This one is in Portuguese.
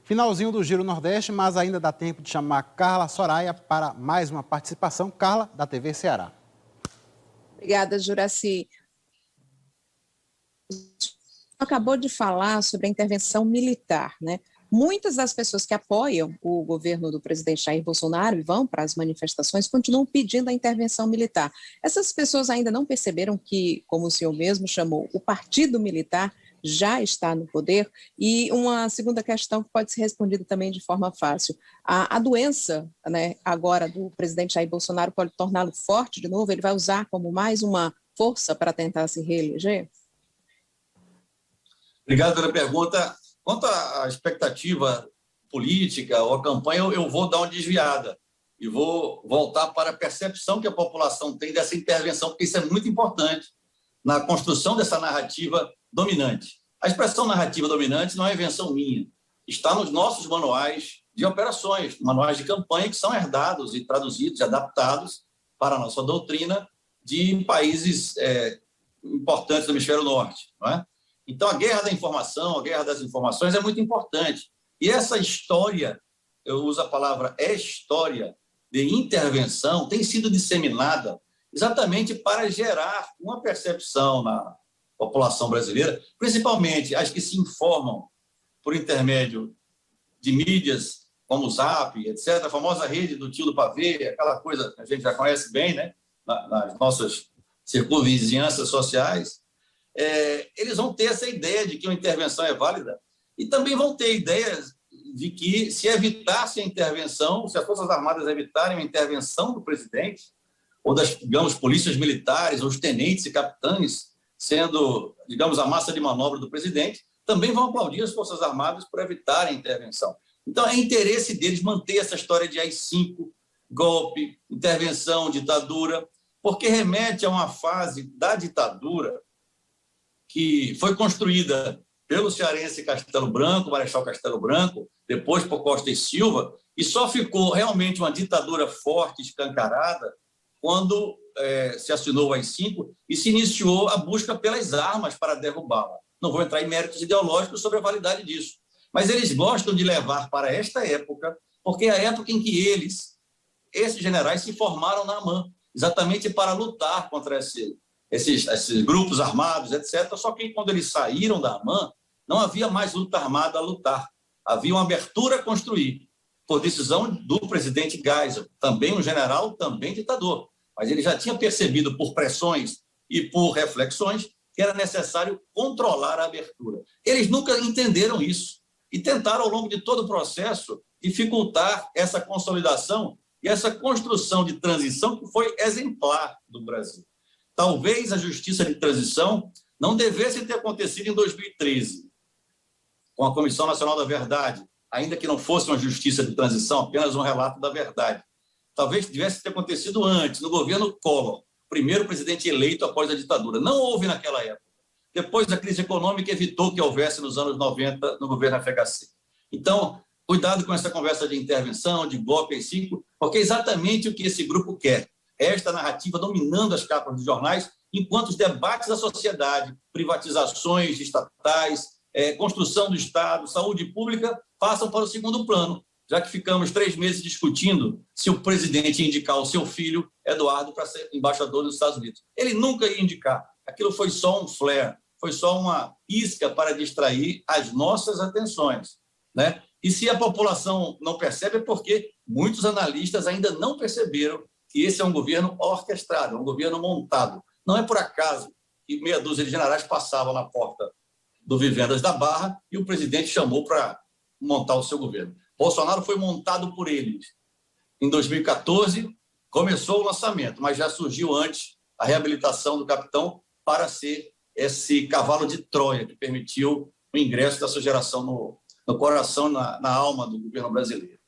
Finalzinho do Giro Nordeste, mas ainda dá tempo de chamar Carla Soraya para mais uma participação. Carla, da TV Ceará. Obrigada, Juraci. Acabou de falar sobre a intervenção militar, né? Muitas das pessoas que apoiam o governo do presidente Jair Bolsonaro e vão para as manifestações continuam pedindo a intervenção militar. Essas pessoas ainda não perceberam que, como o senhor mesmo chamou, o partido militar já está no poder? E uma segunda questão que pode ser respondida também de forma fácil. A doença, né, agora do presidente Jair Bolsonaro pode torná-lo forte de novo? Ele vai usar como mais uma força para tentar se reeleger? Obrigado pela pergunta. Quanto à expectativa política ou a campanha, eu vou dar uma desviada e vou voltar para a percepção que a população tem dessa intervenção, porque isso é muito importante na construção dessa narrativa dominante. A expressão narrativa dominante não é invenção minha, está nos nossos manuais de operações, manuais de campanha que são herdados e traduzidos e adaptados para a nossa doutrina de países importantes do hemisfério norte, não é? Então, a guerra da informação, a guerra das informações é muito importante. E essa história, eu uso a palavra história, de intervenção, tem sido disseminada exatamente para gerar uma percepção na população brasileira, principalmente as que se informam por intermédio de mídias como o Zap, etc., a famosa rede do tio do pavê, aquela coisa que a gente já conhece bem, né, nas nossas circunvizinhanças sociais. Eles vão ter essa ideia de que uma intervenção é válida e também vão ter ideias de que se evitasse a intervenção, se as Forças Armadas evitarem a intervenção do presidente ou das, digamos, polícias militares, ou os tenentes e capitães sendo, digamos, a massa de manobra do presidente, também vão aplaudir as Forças Armadas por evitarem a intervenção. Então, é interesse deles manter essa história de AI-5, golpe, intervenção, ditadura, porque remete a uma fase da ditadura que foi construída pelo cearense Castelo Branco, Marechal Castelo Branco, depois por Costa e Silva, e só ficou realmente uma ditadura forte, escancarada, quando se assinou o AI-5 e se iniciou a busca pelas armas para derrubá-la. Não vou entrar em méritos ideológicos sobre a validade disso, mas eles gostam de levar para esta época, porque é a época em que esses generais se formaram na AMAN, exatamente para lutar contra esses grupos armados, etc. Só que quando eles saíram da AMAN, não havia mais luta armada a lutar. Havia uma abertura a construir, por decisão do presidente Geisel, também um general, também ditador. Mas ele já tinha percebido, por pressões e por reflexões, que era necessário controlar a abertura. Eles nunca entenderam isso e tentaram, ao longo de todo o processo, dificultar essa consolidação e essa construção de transição que foi exemplar do Brasil. Talvez a justiça de transição não devesse ter acontecido em 2013, com a Comissão Nacional da Verdade, ainda que não fosse uma justiça de transição, apenas um relato da verdade. Talvez tivesse ter acontecido antes, no governo Collor, primeiro presidente eleito após a ditadura. Não houve naquela época. Depois da crise econômica, evitou que houvesse nos anos 90 no governo FHC. Então, cuidado com essa conversa de intervenção, de golpe em 5, porque é exatamente o que esse grupo quer. Esta narrativa dominando as capas dos jornais, enquanto os debates da sociedade, privatizações estatais, construção do Estado, saúde pública, passam para o segundo plano, já que ficamos 3 meses discutindo se o presidente ia indicar o seu filho, Eduardo, para ser embaixador dos Estados Unidos. Ele nunca ia indicar. Aquilo foi só um flare, foi só uma isca para distrair as nossas atenções, né? E se a população não percebe, é porque muitos analistas ainda não perceberam que esse é um governo orquestrado, é um governo montado. Não é por acaso que meia dúzia de generais passavam na porta do Vivendas da Barra e o presidente chamou para montar o seu governo. Bolsonaro foi montado por eles. Em 2014, começou o lançamento, mas já surgiu antes a reabilitação do capitão para ser esse cavalo de Troia que permitiu o ingresso dessa geração no coração, na alma do governo brasileiro.